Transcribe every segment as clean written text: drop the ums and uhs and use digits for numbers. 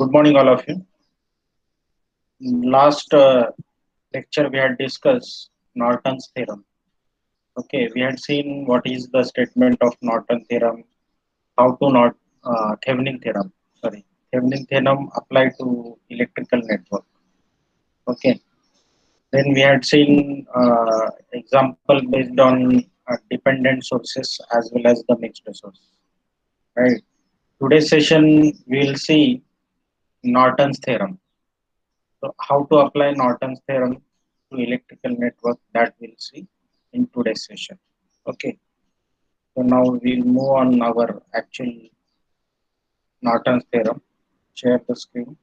Good morning, all of you. Last lecture we had discussed Norton's theorem. Okay, we had seen what is the statement of Norton theorem, how to not Thevenin theorem. Sorry, Thevenin theorem applied to electrical network. Okay, then we had seen example based on dependent sources as well as the mixed source. Right. Today's session we will see Norton's theorem. So how to apply Norton's theorem to electrical network, that we'll see in today's session. Okay. So now we'll move on our actual Norton's theorem. Share the screen.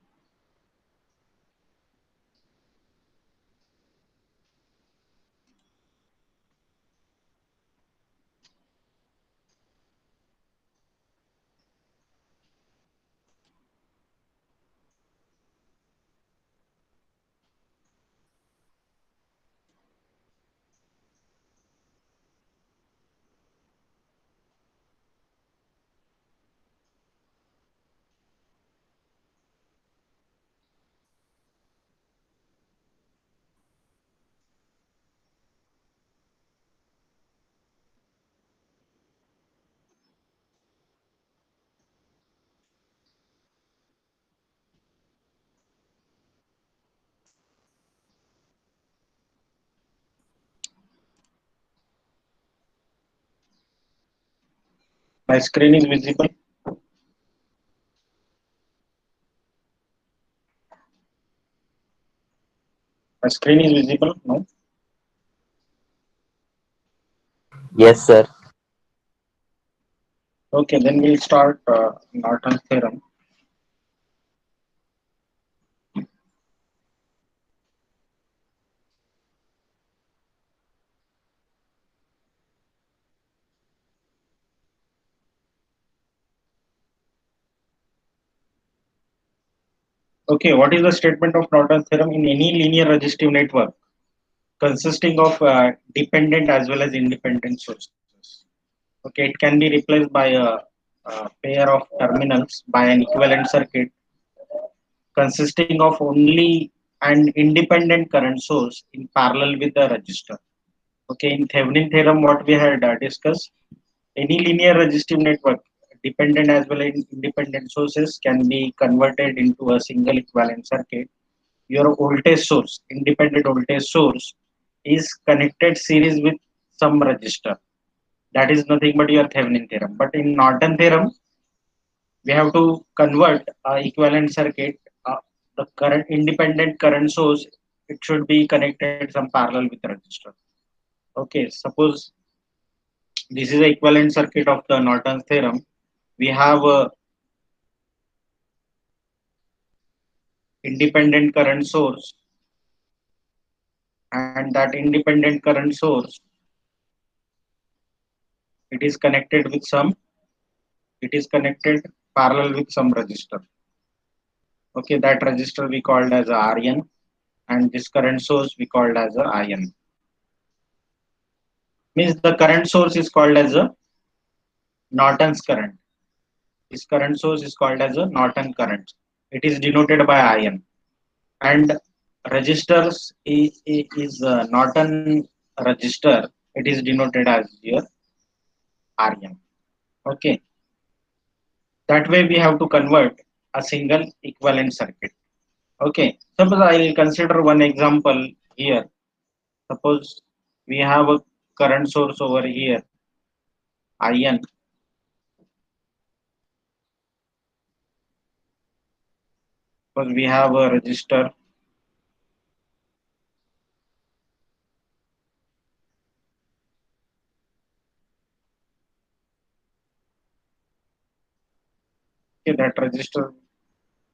My screen is visible. My screen is visible. No. Yes, sir. Okay. Then we'll start Norton's theorem. Okay. What is the statement of Norton's theorem in any linear resistive network consisting of dependent as well as independent sources? Okay, it can be replaced by a pair of terminals by an equivalent circuit consisting of only an independent current source in parallel with the resistor. Okay, in Thevenin theorem, what we had discussed, any linear resistive network, dependent as well as independent sources, can be converted into a single equivalent circuit. Your voltage source, independent voltage source, is connected series with some resistor. That is nothing but your Thevenin theorem. But in Norton theorem, we have to convert equivalent circuit. The current independent current source, it should be connected some parallel with the resistor. Okay, suppose this is the equivalent circuit of the Norton's theorem. We have a independent current source, and that independent current source, it is connected with some, it is connected parallel with some resistor. Okay, that resistor we called as a Rn, and this current source we called as a IN. Means the current source is called as a Norton's current. This current source is called as a Norton current. It is denoted by IN. And registers is a Norton register. It is denoted as your RN. Okay. That way we have to convert a single equivalent circuit. Okay. Suppose I will consider one example here. Suppose we have a current source over here, IN. Suppose we have a resistor. Okay, that resistor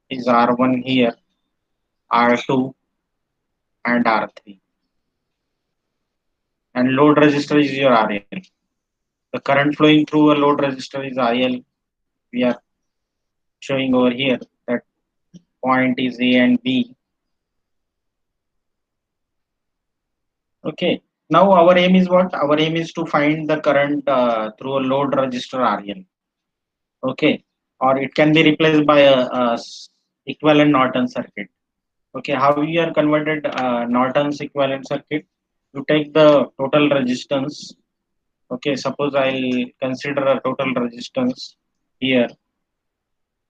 is R1 here, R2 and R3. And load resistor is your RL. The current flowing through a load resistor is IL. We are showing over here that point is A and B. Okay. Now our aim is what? Our aim is to find the current through a load resistor RL. Okay. Or it can be replaced by a equivalent Norton circuit. Okay, how you are converted Norton's equivalent circuit? You take the total resistance. Okay, suppose I'll consider a total resistance here.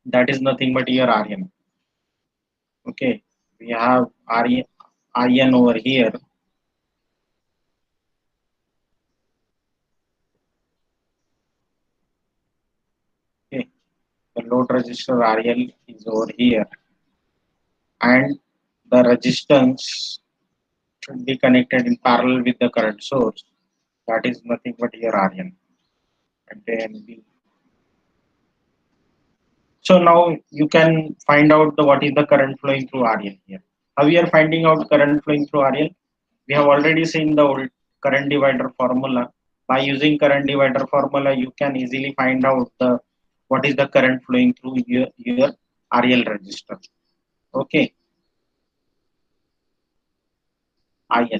That is nothing but your Rn. Okay, we have Rn over here. Okay, the load resistor RL is over here, and the resistance should be connected in parallel with the current source. That is nothing but your Rn. And then so now you can find out what is the current flowing through RL here. How we are finding out current flowing through RL? We have already seen the old current divider formula. By using current divider formula, you can easily find out what is the current flowing through your RL resistor. Okay, IL.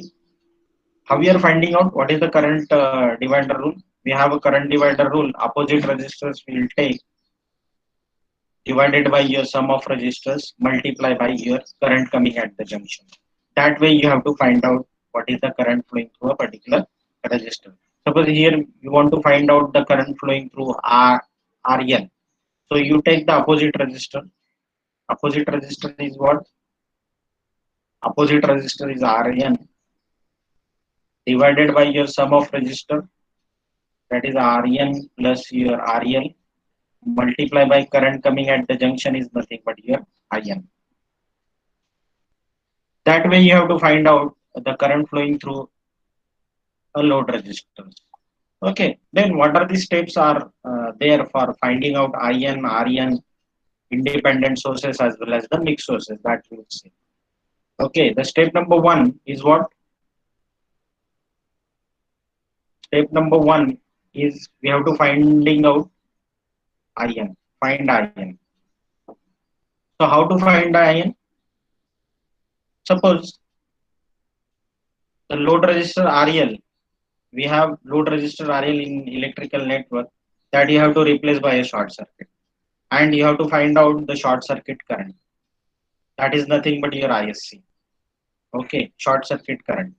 How we are finding out what is the current divider rule? We have a current divider rule. Opposite resistors will take divided by your sum of resistors multiply by your current coming at the junction. That way you have to find out what is the current flowing through a particular resistor. Suppose here you want to find out the current flowing through RL. So you take the opposite resistor. Opposite resistor is what? Opposite resistor is RN divided by your sum of resistor, that is RN plus your RL, multiply by current coming at the junction is nothing but your IN. That way you have to find out the current flowing through a load resistance. Okay, then what are the steps are there for finding out IN, RN, independent sources as well as the mixed sources that we will see. Okay, the step number one is what? Step number one is we have to finding out IN, find IN. So how to find IN? Suppose the load resistor RL, we have load resistor RL in electrical network that you have to replace by a short circuit, and you have to find out the short circuit current. That is nothing but your ISC. Okay, short circuit current.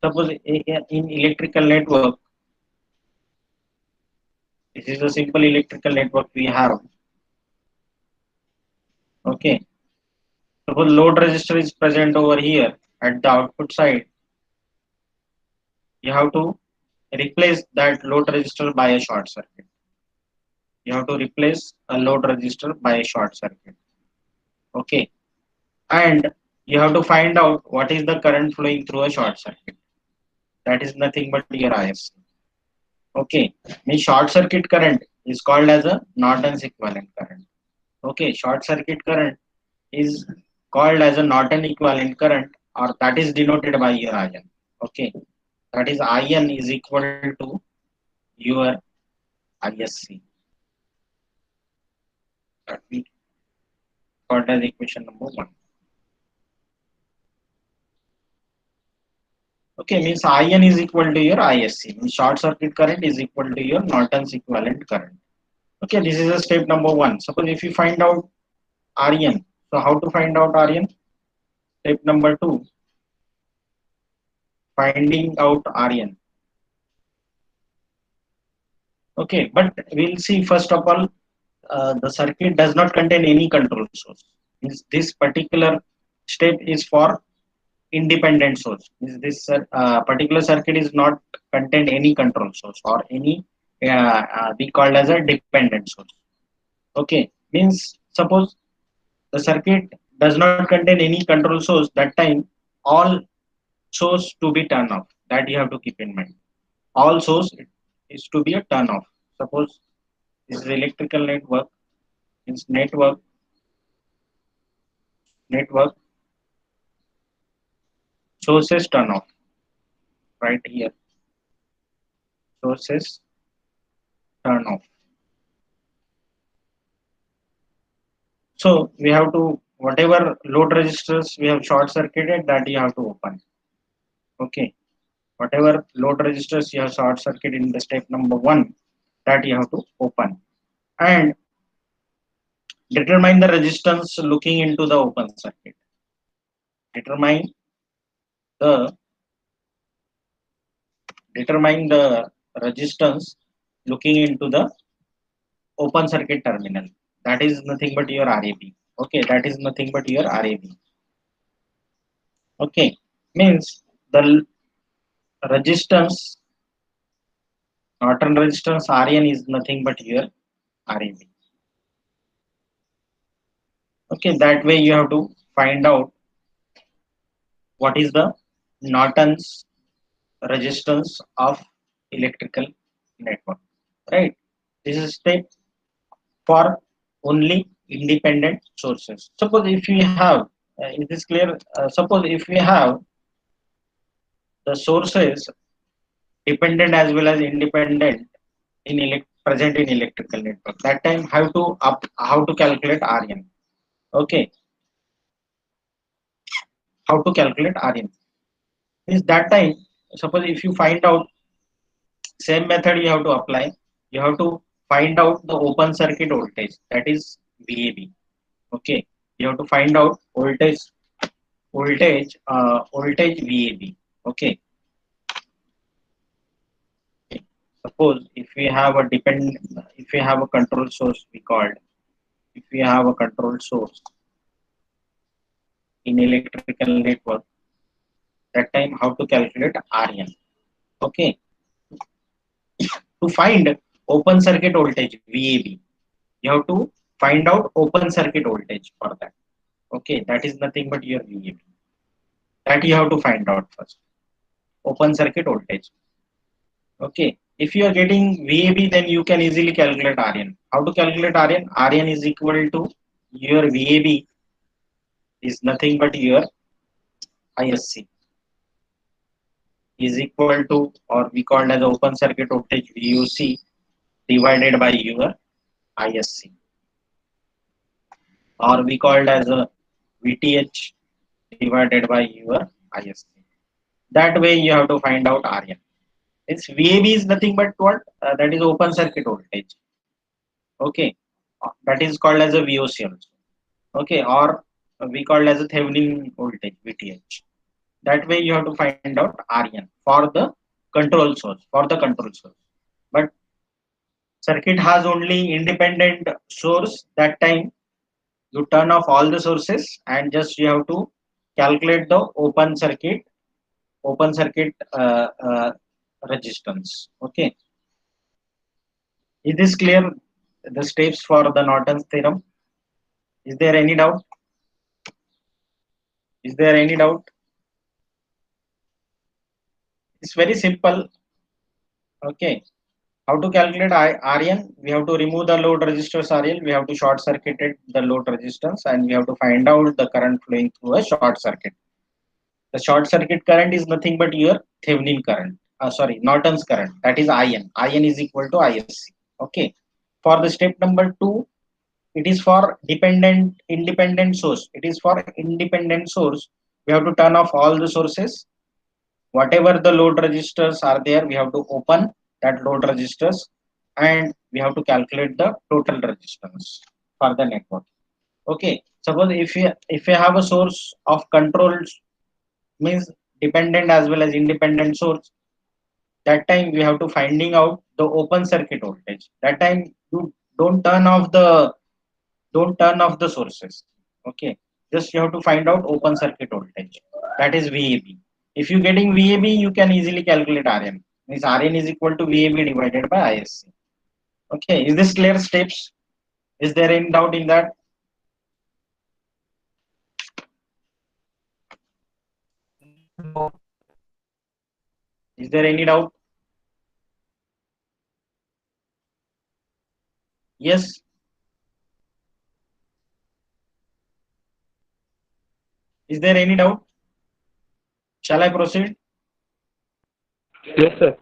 Suppose in electrical network, this is a simple electrical network we have. Okay, suppose load resistor is present over here at the output side. You have to replace that load resistor by a short circuit. You have to replace a load resistor by a short circuit. Okay, and you have to find out what is the current flowing through a short circuit. That is nothing but your ISC. Okay, means short circuit current is called as a Norton's equivalent current. Okay, short circuit current is called as a Norton equivalent current, or that is denoted by your IN. Okay, that is IN is equal to your ISC. That we called as equation number one. Okay, means IN is equal to your ISC. Means short circuit current is equal to your Norton's equivalent current. Okay, this is a step number one. Suppose if you find out RN, so how to find out RN? Step number two, finding out RN. Okay, but we'll see first of all, the circuit does not contain any control source. Means this particular step is for independent source. Means this particular circuit is not contain any control source or any be called as a dependent source. Okay, means suppose the circuit does not contain any control source, that time all source to be turned off. That you have to keep in mind. All source is to be a turn off. Suppose this is electrical network, means network sources turn off right here. Sources turn off. So we have to whatever load resistors we have short circuited, that you have to open. Okay, whatever load resistors you have short circuit in the step number one, that you have to open, and Determine the resistance looking into the open circuit. Determine the resistance looking into the open circuit terminal. That is nothing but your RAB. Okay, that is nothing but your RAB. Okay, means the resistance, Norton resistance RN is nothing but your RAB. Okay, that way you have to find out what is the Norton's resistance of electrical network. Right. This is step for only independent sources. Suppose if we have, is this clear? Suppose if we have the sources dependent as well as independent in present in electrical network, that time how to calculate RN. Okay, how to calculate RN is that time. Suppose if you find out, same method you have to apply. You have to find out the open circuit voltage, that is VAB. Okay, you have to find out voltage VAB. Okay. Suppose if we have a if we have a control source, if we have a control source in electrical network, that time how to calculate RN. Okay, to find open circuit voltage VAB, you have to find out open circuit voltage for that. Okay, that is nothing but your VAB. That you have to find out first. Open circuit voltage. Okay, if you are getting VAB, then you can easily calculate RN. How to calculate RN? RN is equal to your VAB is nothing but your ISC is equal to, or we call as open circuit voltage VOC divided by your ISC, or we called as a VTH divided by your ISC. That way you have to find out RN. Its VAB is nothing but what? That is open circuit voltage. Okay, that is called as a VOC also. Okay, or we call as a Thevenin voltage VTH. That way you have to find out RN for the control source, but circuit has only independent source. That time you turn off all the sources and just you have to calculate the open circuit resistance. Okay, is this clear? The steps for the Norton's theorem. Is there any doubt? Is there any doubt? It's very simple. Okay, how to calculate RN? We have to remove the load resistors RL. We have to short circuit the load resistance, and we have to find out the current flowing through a short circuit. The short circuit current is nothing but your Thevenin current. Sorry, Norton's current. That is IN. IN is equal to ISC. Okay. For the step number 2, it is for independent source. It is for independent source. We have to turn off all the sources. Whatever the load resistors are there, we have to open that load resistors, and we have to calculate the total resistance for the network. Okay, suppose if you have a source of controls, means dependent as well as independent source, that time we have to finding out the open circuit voltage. That time you don't turn off the sources. Okay, just you have to find out open circuit voltage, that is VAB. If you getting VAB, you can easily calculate RN. Means RN is equal to VAB divided by ISC. Okay, is this clear steps? Is there any doubt in that? Is there any doubt? Yes. Is there any doubt? Shall I proceed? Yes, sir.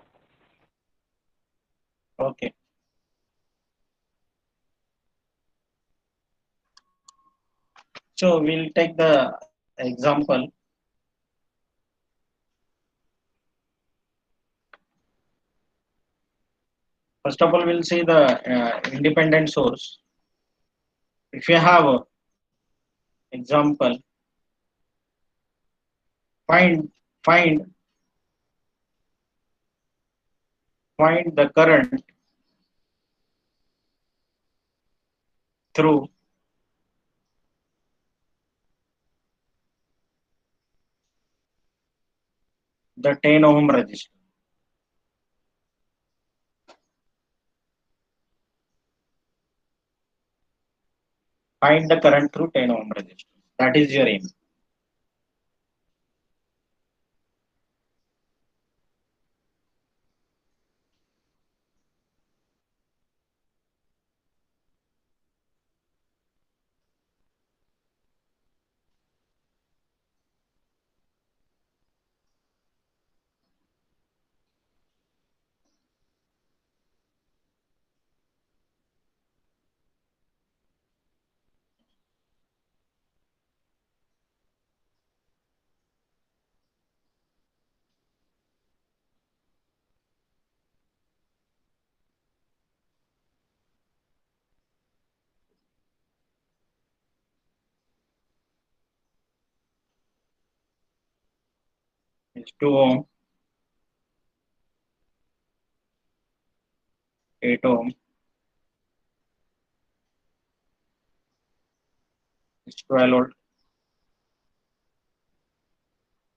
Okay. So we'll take the example. First of all, we'll see the independent source. If you have a example, find find find the current through the 10 ohm resistor. Find the current through 10 ohm resistor. That is your aim. It's 2 ohm, 8 ohm, it's 12 volt,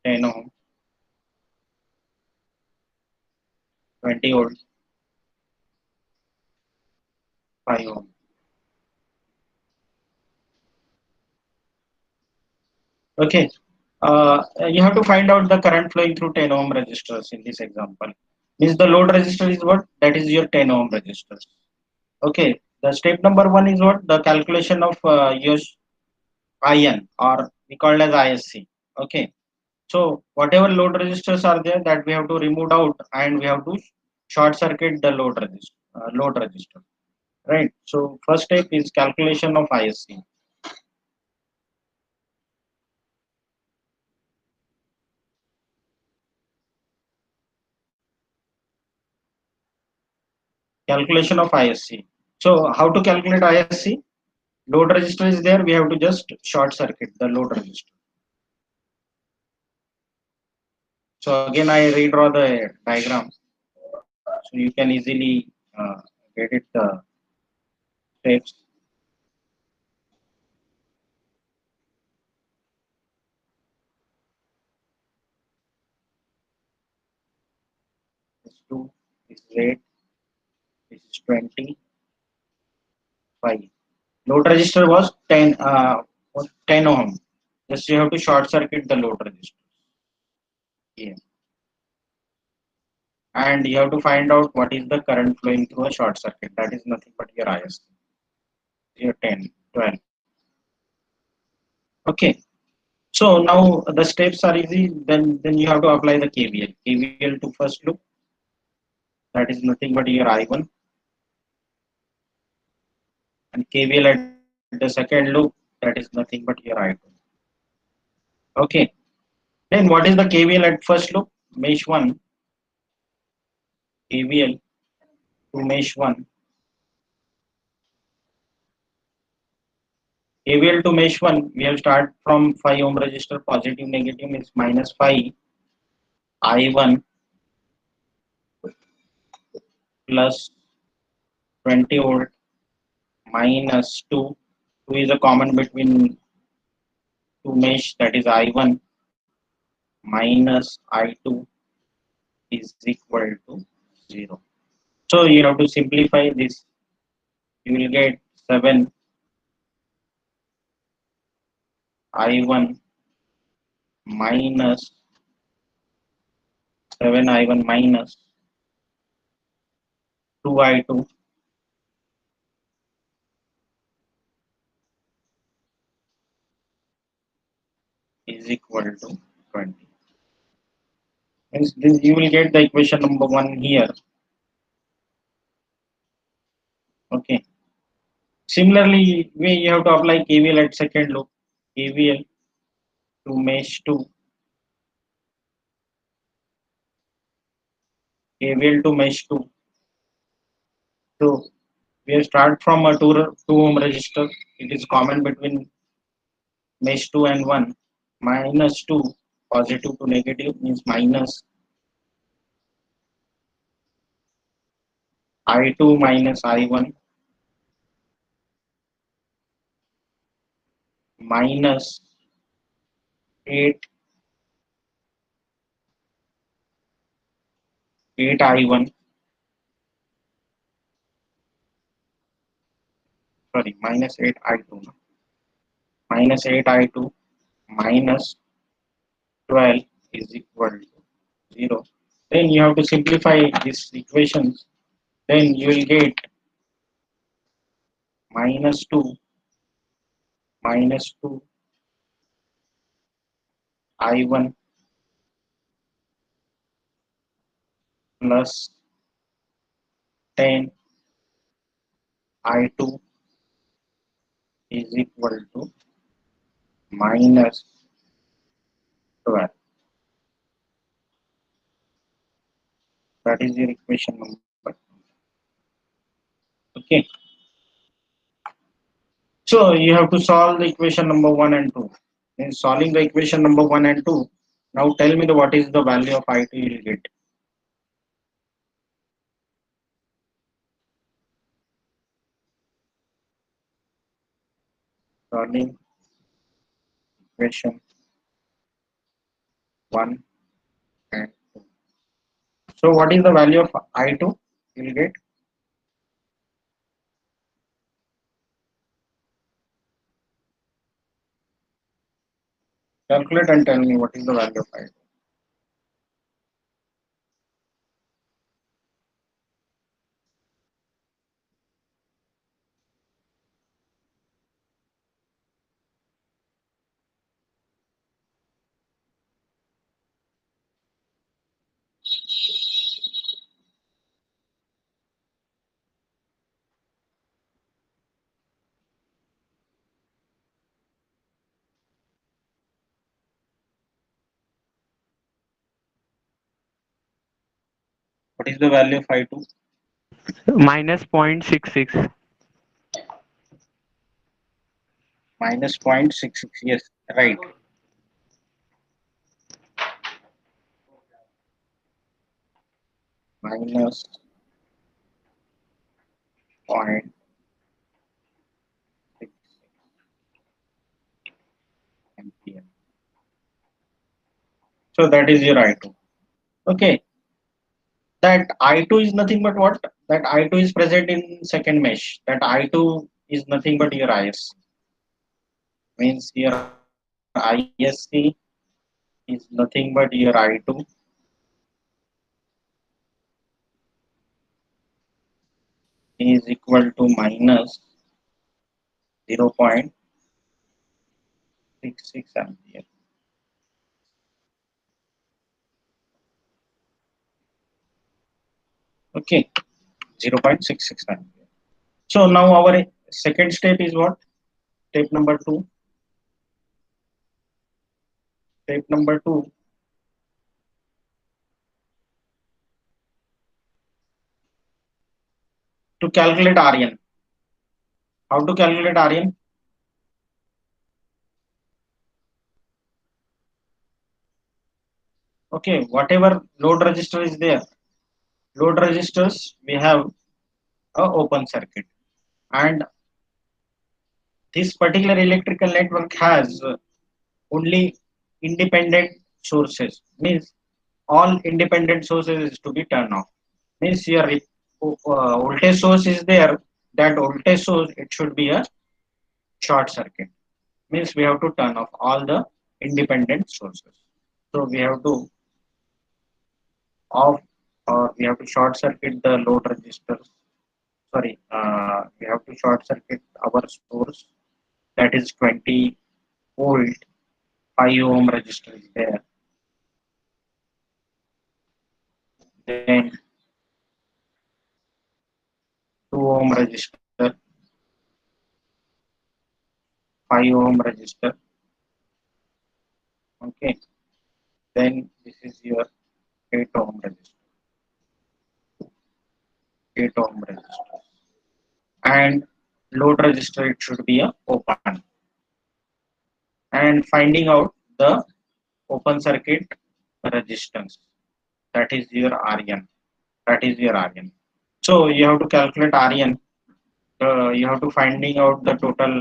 10 ohm, 20 volt, 5 ohm. Okay. You have to find out the current flowing through 10 ohm resistors in this example. Means the load resistor is what? That is your 10 ohm resistors. Okay. The step number one is what? The calculation of your IN, or we call it as ISC. Okay. So whatever load resistors are there, that we have to remove out, and we have to short circuit the load resistor. Right. So first step is calculation of ISC. Calculation of ISC. So how to calculate ISC? Load resistor is there, we have to just short circuit the load resistor. So again I redraw the diagram so you can easily get it the steps. This 2, this is 8, this is 20, 5. Load resistor was 10 ohm. Just you have to short circuit the load resistor. Yeah. And you have to find out what is the current flowing through a short circuit. That is nothing but your ISC. Your 10, 12. Okay. So now the steps are easy. Then you have to apply the KVL. KVL to first loop. That is nothing but your I1, and KVL at the second loop. That is nothing but your I2. Okay. Then what is the KVL at first loop? Mesh 1. KVL to mesh 1. KVL to mesh 1. We have start from 5 ohm resistor. Positive negative means minus 5 I1 plus 20 volt minus 2. 2 is a common between two mesh, that is I1 minus I2 is equal to 0. So you have to simplify this. You will get 7 I1 minus 7 I1 minus 2 I2 is equal to 20. Hence, this you will get the equation number 1 here. Okay. Similarly, you have to apply KVL at second loop. KVL to mesh 2. KVL to mesh 2. So We start from a 2 ohm resistor. It is common between mesh 2 and 1. Minus 2, positive to negative means minus I2 minus I1 minus 8 I1, sorry, minus 8 I2, no? Minus 8 I2 minus 12 is equal to 0. Then you have to simplify these equations. Then you will get minus 2 minus 2 I1 plus 10 I2 is equal to minus 12. That is your equation number. Okay. So you have to solve the equation number 1 and 2. In solving the equation number 1 and 2, now tell me what is the value of I2 you will get. Solving equation 1 and 2. So what is the value of I2 you will get? Calculate and tell me what is the value of I2. What is the value of I2? Minus 0.66. Minus 0.66. Yes, right. Minus 0.66 ampere. So that is your I2. Okay. That I2 is nothing but what? That I2 is present in second mesh. That I2 is nothing but your IS. Means your ISC is nothing but your I2 is equal to minus 0.66 ampere. Okay, 0.66 ampere. So now our second step is what? Step number 2. Step number 2. To calculate RN. How to calculate RN? Okay, whatever load resistor is there, load resistors we have a open circuit, and this particular electrical network has only independent sources. Means all independent sources is to be turned off. Means your voltage source is there, that voltage source it should be a short circuit. Means we have to turn off all the independent sources. So we have to off, or we have to short circuit the load resistors. Sorry, we have to short circuit our source, that is 20 volt 5 ohm resistor is there. Then 2 ohm resistor, 5 ohm resistor. Okay. Then this is your 8 ohm resistor. 8 ohm resistor. and load resistor it should be a open, and finding out the open circuit resistance, that is your RN, that is your RN. So you have to calculate RN. You have to finding out the total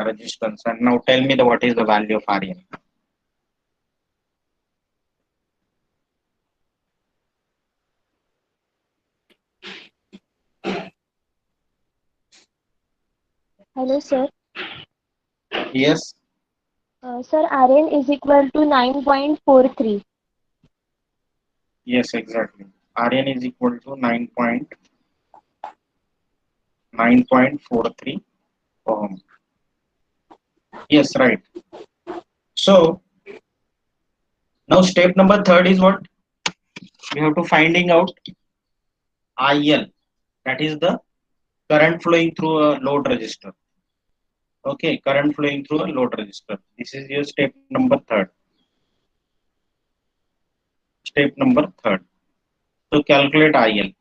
resistance, and now tell me the what is the value of RN. Hello, sir. Yes, Sir, Rn is equal to 9.43. yes, exactly. RN is equal to 9.43 ohm. Yes, right. So now step number third is what? We have to finding out IL, that is the current flowing through a load resistor. Okay, current flowing through a load resistor. This is your step number third. Step number third. To calculate IL.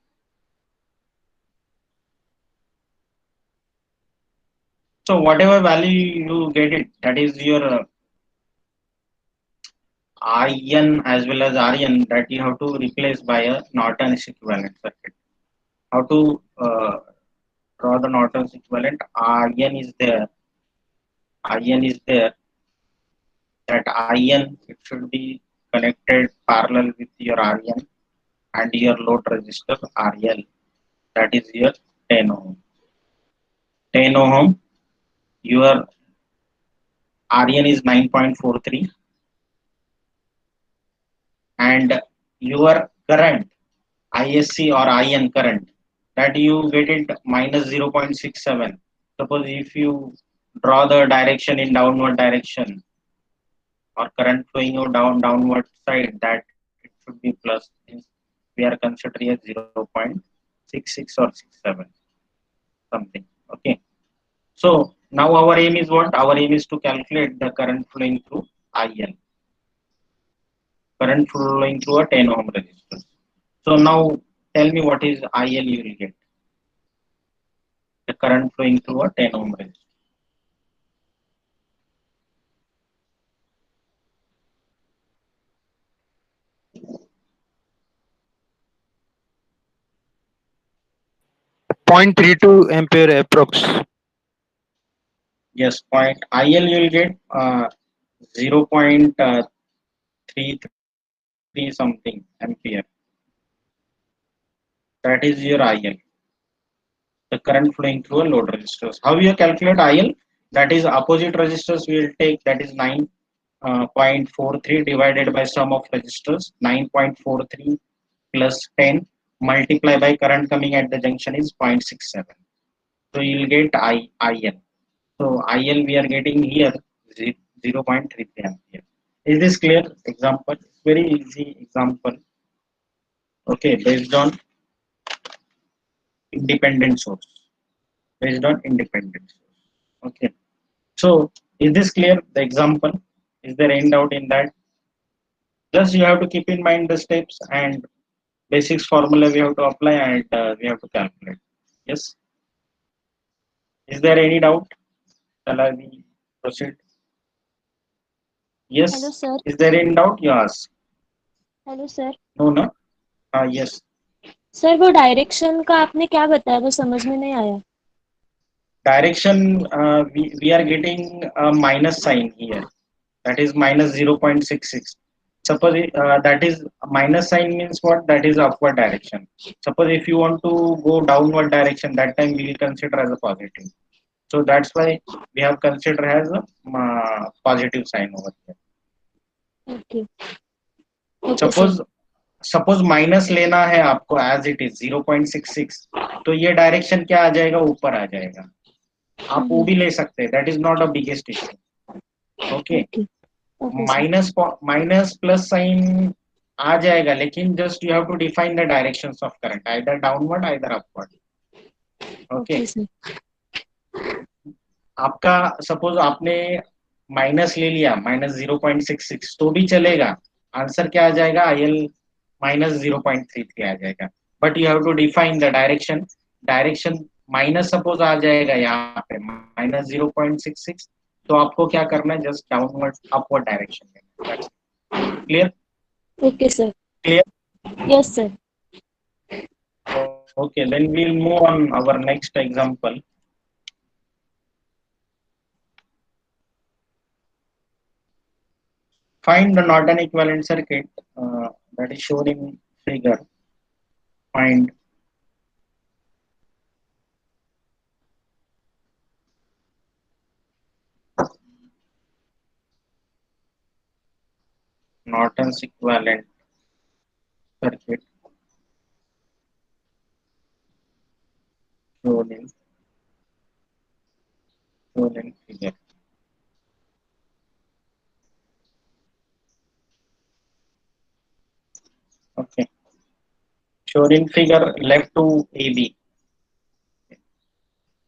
So whatever value you get it, that is your IN as well as RN, that you have to replace by a Norton's equivalent circuit. How to draw the Norton's equivalent? IN is there. IN is there. That IN, it should be connected parallel with your RN and your load resistor RL. That is your 10 ohm. 10 ohm. Your RN is 9.43, and your current ISC or IN current, that you get it minus 0.67. Suppose if you draw the direction in downward direction or current flowing out downward side, that it should be plus. We are considering as 0.66 or 67 something. Okay. So now our aim is what? Our aim is to calculate the current flowing through IL. Current flowing through a 10 ohm resistor. So now tell me what is IL you will get. The current flowing through a 10 ohm resistor. Point 32 ampere approx. Yes, point IL you will get 0.33 something ampere. That is your IL. The current flowing through a load resistors. How you calculate IL? That is opposite resistors we will take, that is 9.43 divided by sum of resistors. 9.43 plus 10 multiply by current coming at the junction is 0.67. So you will get IL. So IL we are getting here 0.33 ampere. Is this clear? Example, very easy example. Okay, based on independent source. Based on independent source. Okay. So is this clear? The example. Is there any doubt in that? Just you have to keep in mind the steps and basics formula we have to apply, and we have to calculate. Yes. Is there any doubt? Shall I proceed? Hello, Yes. sir. Is there any doubt? You ask. Hello sir. No, no. Yes. Sir वो direction का आपने क्या बताया, वो समझ में नहीं आया. Direction, we are getting a minus sign here. That is minus 0.66. Suppose that is minus sign means what? That is upward direction. Suppose if you want to go downward direction, that time we will consider as a positive. So that's why we have considered as a positive sign over here. Okay. Okay Suppose sir. Suppose minus लेना है आपको as it is 0.66, तो ये direction क्या आ जाएगा? ऊपर आ जाएगा. आप वो भी ले सकते हैं. That is not a biggest issue. Okay. Minus plus sign आ जाएगा, लेकिन just you have to define the directions of current, either downward either upward. Okay. आपका सपोज आपने माइनस ले लिया, माइनस 0.66, तो भी चलेगा. आंसर क्या आ जाएगा? IL minus 0.33 आ जाएगा. But you have to define the direction. Direction minus suppose आ जाएगा यहाँ पे -0.66, तो आपको क्या करना है, जस्ट डाउनवर्ड अपवर्ड डायरेक्शन में. Clear? Okay, sir. Clear? Yes, sir. Okay, then we'll move on our next example. Find the Norton equivalent circuit that is shown in figure. Find Norton's equivalent circuit shown in figure. Okay, shown in figure left to AB.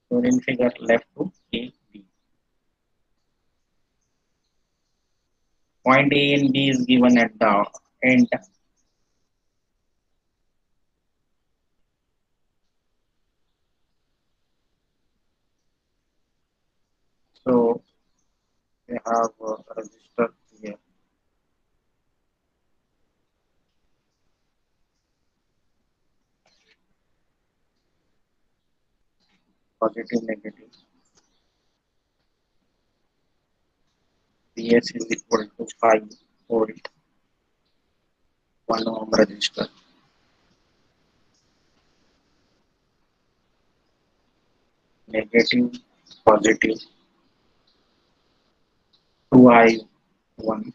Shown in figure left to AB. Point A and B is given at the end. So we have a resistor here. Positive, negative. Vs is equal to 5 volt, 1 ohm resistor. Negative, positive, 2i1,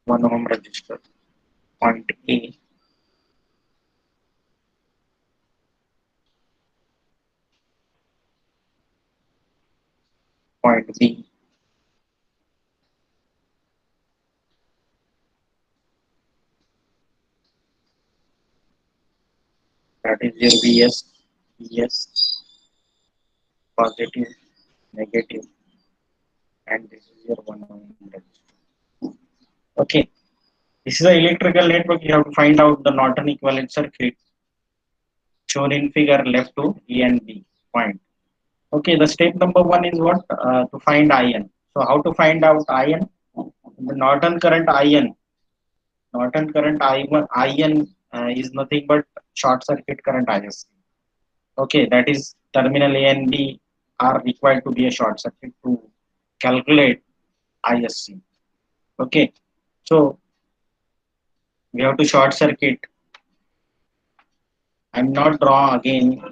1 ohm resistor. Point A, point B, that is your Vs, positive, negative, and this is your 1 ohm resistor. Okay, this is the electrical network. You have to find out the Norton equivalent circuit shown in figure left to E and B point. Okay, the step number 1 is what? To find IN. So how to find out IN? The Norton current IN. Norton current I1, IN is nothing but short circuit current ISC. Okay, that is terminal A and B are required to be a short circuit to calculate ISC. Okay, so we have to short circuit. I'm not draw again.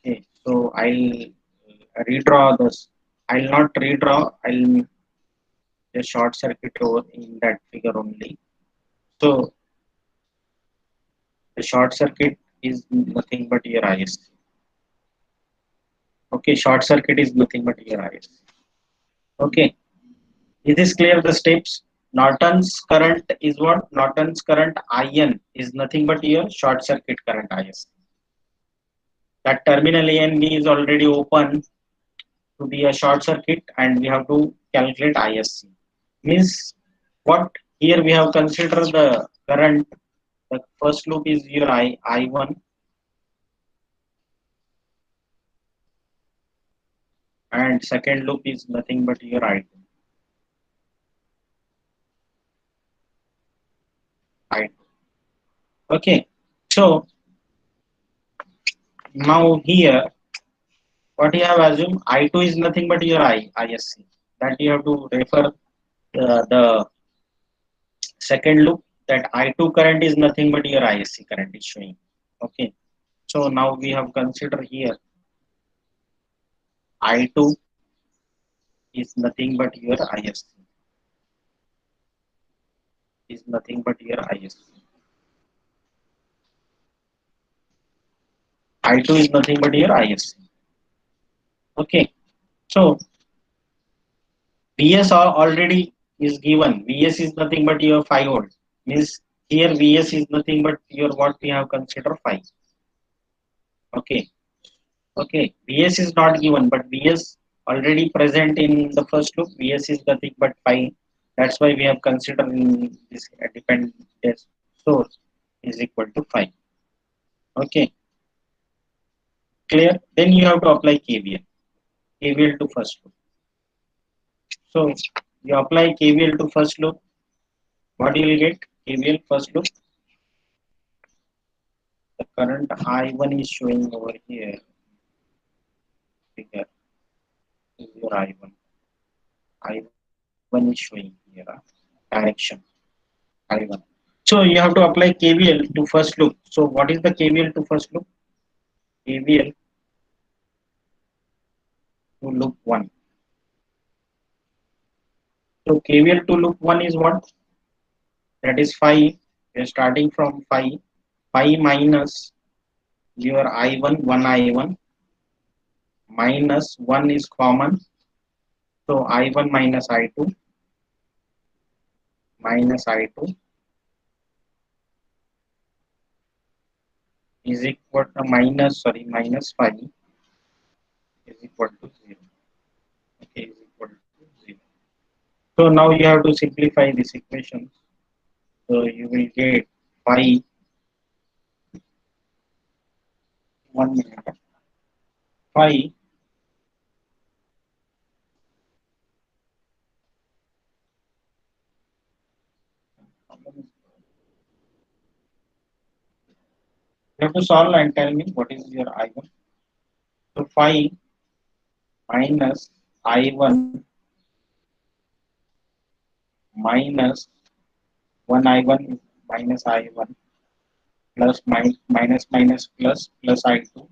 Okay, so I'll redraw this. I'll not redraw. I'll just short circuit over in that figure only. So the short circuit is nothing but your ISC. Okay, short circuit is nothing but your ISC. Okay, it is clear the steps. Norton's current is what? Norton's current IN is nothing but your short circuit current ISC. That terminal A and B is already open to be a short circuit, and we have to calculate ISC. Means what? Here we have considered the current. The first loop is your I1, and second loop is nothing but your I2. Okay, so now here what you have assumed, I2 is nothing but your ISC. That you have to refer the second loop, that I2 current is nothing but your ISC current is showing. Okay, so now we have considered here I2 is nothing but your ISC. Is nothing but your ISC. I2 is nothing but your ISC. Okay, so Vs already is given. Vs is nothing but your 5 volt. Means here Vs is nothing but your what we have considered 5. Okay. Okay. Vs is not given, but Vs already present in the first loop. Vs is nothing but 5. That's why we have considered in this dependent source is equal to 5. Okay, clear? Then you have to apply KVL. KVL to first loop. So you apply KVL to first loop. What you will get? KVL first loop. The current I1 is showing over here. Figure is your I1. I1 is showing here. Direction I1. So you have to apply KVL to first loop. So what is the KVL to first loop? KVL to loop 1. So KVL to loop 1 is what? That is 5. We are starting from 5. 5 minus your I1, 1 I1 minus 1 is common. So I1 minus I2 minus I2 is equal to minus 5 is equal to 0. Okay, is equal to 0. So now you have to simplify this equation. So you will get 5, 1 minute, 5 you have to solve and tell me what is your I1. So 5 minus I1 minus 1 I1 minus I1 plus minus plus I2.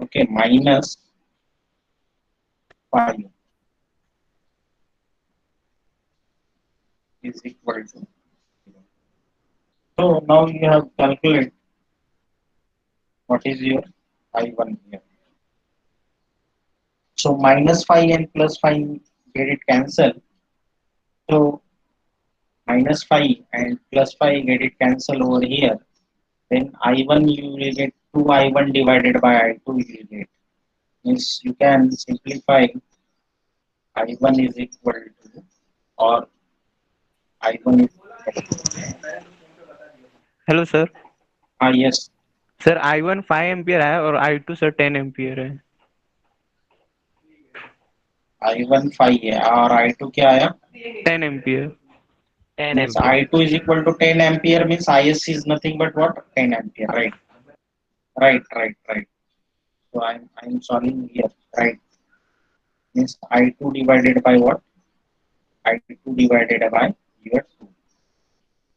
Okay, minus 5 is equal to 0. So now you have calculated what is your I1 here. So minus 5 and plus 5 get it cancelled. So minus 5 and plus 5 get it cancelled over here. Then I1 you will get 2 I1 divided by I2 you will get. Means you can simplify I1 is equal to or I1 is hello sir. yes. Sir I1 5 ampere है और I2 sir 10 ampere है. I1 5 है और I2 क्या आया? 10 ampere. 10 Means ampere. I2 is equal to 10 ampere means ISC is nothing but what? 10 ampere, right? Right. So I'm solving here, right? Means I2 divided by what? I2 divided by your 2.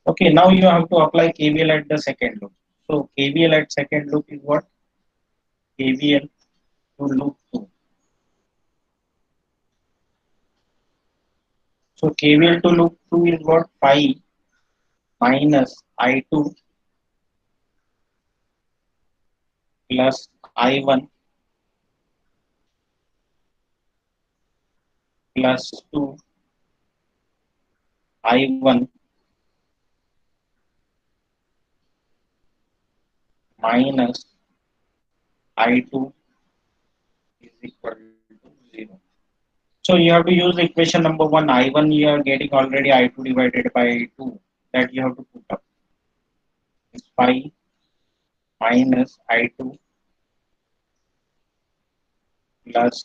Okay, now you have to apply KVL at the second loop. So KVL at second loop is what? KVL to loop 2. So KVL to loop 2 is what? 5 minus I2 plus I1 plus 2 I1 minus I2 is equal to 0. So you have to use equation number 1. I1 you are getting already I2 divided by 2. That you have to put up. It's 5 minus I2 plus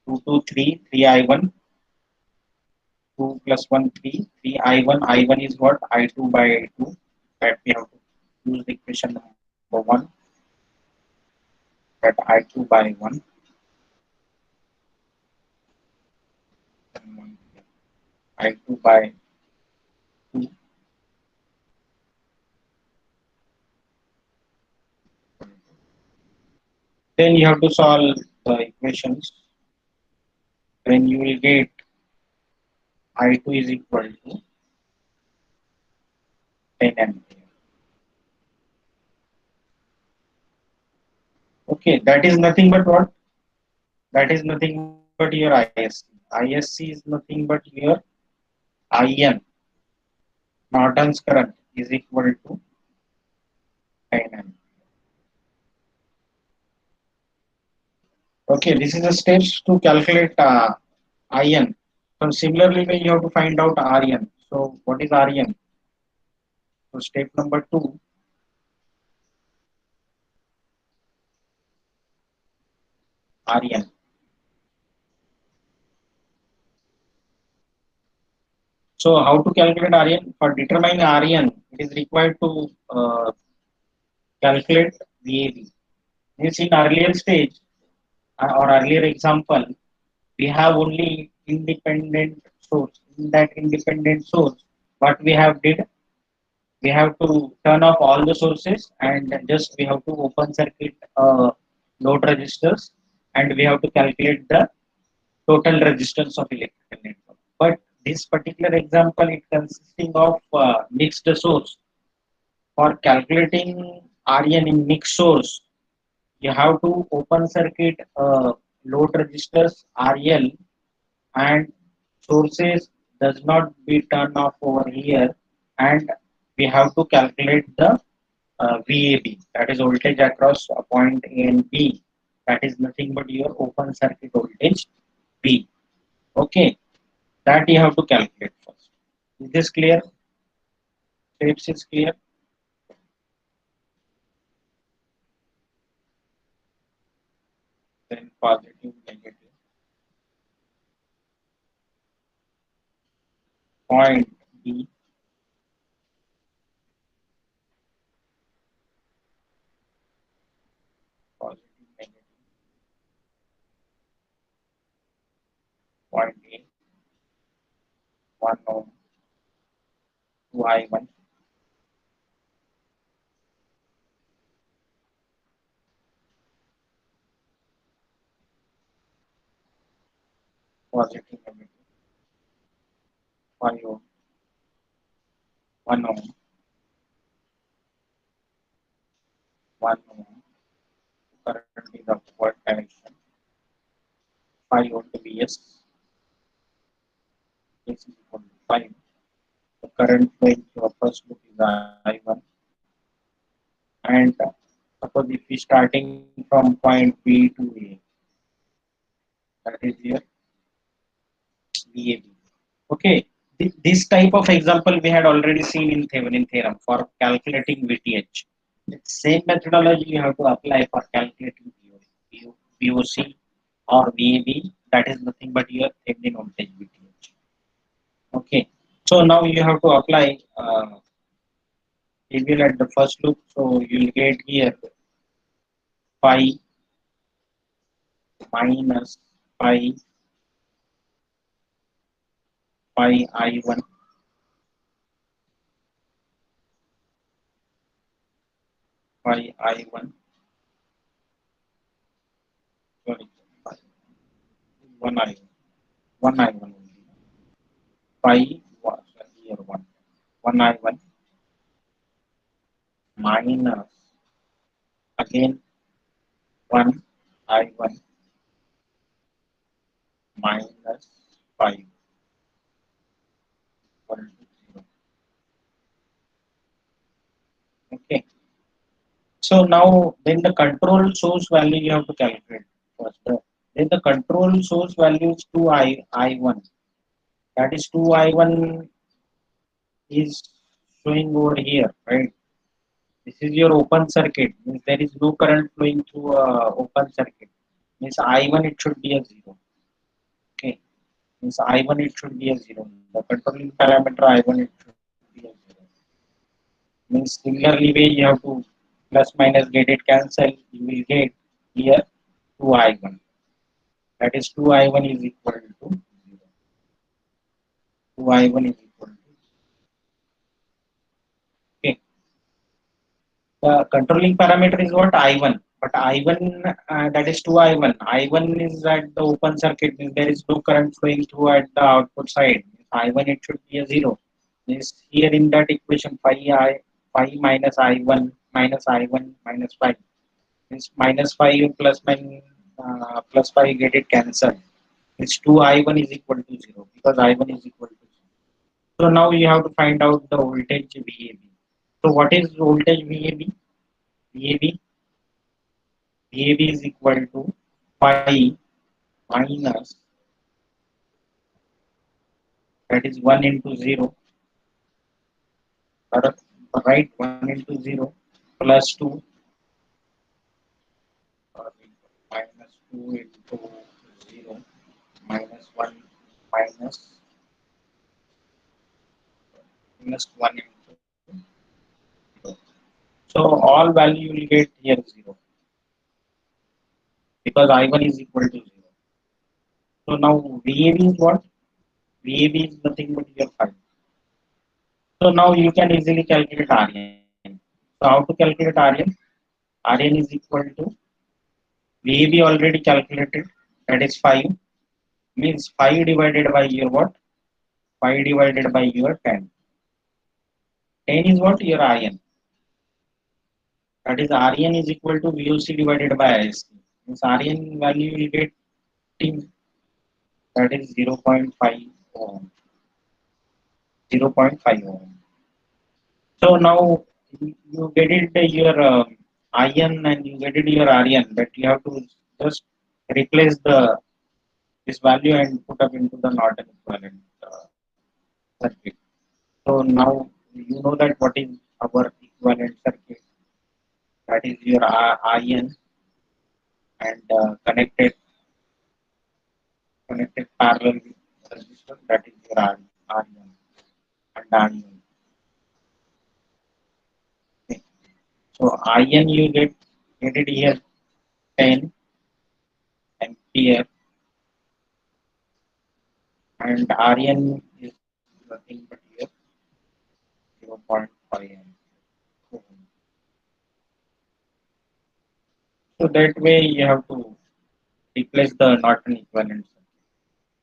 3 I1. 2 plus 1, 3 I1. I1 is what? I2 by 2. That we have to use the equation number 1. That I2 by 1. I2 by 2. Then you have to solve the equations. Then you will get I2 is equal to 10 ampere. Okay, that is nothing but what? That is nothing but your ISC. ISC is nothing but your IN. Norton's current is equal to 10 ampere. Okay, this is the steps to calculate IN. So similarly, when you have to find out RN. So what is RN? So step number 2, RN. So how to calculate RN? For determining RN, it is required to calculate VAB. Means in earlier stage or earlier example, we have only independent source. In that independent source, what we have did, we have to turn off all the sources and just we have to open circuit load resistors, and we have to calculate the total resistance of electrical network. But this particular example, it consisting of mixed source. For calculating RN in mixed source, you have to open circuit load resistors RL, and sources does not be turned off over here, and we have to calculate the VAB, that is voltage across a point A and B, that is nothing but your open circuit voltage B. Okay, that you have to calculate first. Is this clear? Steps is clear? Then positive, negative. Point B, positive, negative. Point A, 1 ohm, 2 I1, positive, negative. 5 ohm, 1 ohm, 1 ohm. Current is upward direction. 5 volt Vs. This is equal to 5. The current flowing through a first loop is I1. And suppose if we starting from point B to A, that is your VAB. Okay, this type of example we had already seen in Thevenin theorem for calculating VTH. It's same methodology you have to apply for calculating VOC or VAB. That is nothing but your Thevenin voltage VTH. Okay, so now you have to apply KVL at the first loop. So you'll get here phi minus phi I1 phi I1 sorry phi 1 I1 1 I1 only phi was here 1 I1 minus again 1 I1 minus 5 equal to 0. Okay, so now then the control source value you have to calculate first. Then the control source value is 2 I1, that is 2 I1 is showing over here, right? This is your open circuit, means there is no current flowing through open circuit, means I1 it should be a 0. Okay, means I1 it should be a 0. The controlling parameter I1 it should be a 0. Means similarly way you have to plus minus get it cancel, you will get here 2 I1. That is 2 I1 is equal to 0. 2 I1 is equal to, okay. The controlling parameter is what? I1. But I1 that is 2 I1. I1 is at the open circuit, means there is no current flowing through at the output side. I1 it should be a 0. Means here in that equation phi minus I1 minus 5 means minus 5 plus 5 get it cancelled. It's 2 I1 is equal to 0 because I1 is equal to 0. So now you have to find out the voltage VAB. So what is voltage VAB? VAB is equal to 5 minus, that is 1 into 0, or right, 1 into 0 plus 2, or minus 2 into 0 minus 1 minus minus 1 into 0. So all value you will get here 0 because I1 is equal to 0. So now VAB is what? VAB is nothing but your 5. So now you can easily calculate RN. So how to calculate RN? RN is equal to VAB already calculated, that is 5, means 5 divided by your what? 5 divided by your 10. 10 is what? Your IN. That is RN is equal to VOC divided by ISC. Means RN value will get T, that is 0.5 ohm. 0.5 ohm. So now you get it your IN and you get it your RN, but you have to just replace the this value and put up into the Norton equivalent circuit. So now you know that what is our equivalent circuit. That is your IN and connected parallel with resistor, that is your RN and RN. Okay. So IN you get it here 10 ampere and RN is nothing but here 0.5 ampere. So that way you have to replace the Norton equivalent.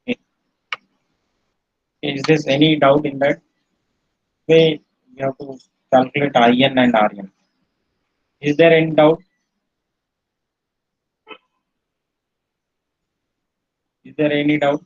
Okay. Is there any doubt in that? Way you have to calculate IN and RN. Is there any doubt? Is there any doubt?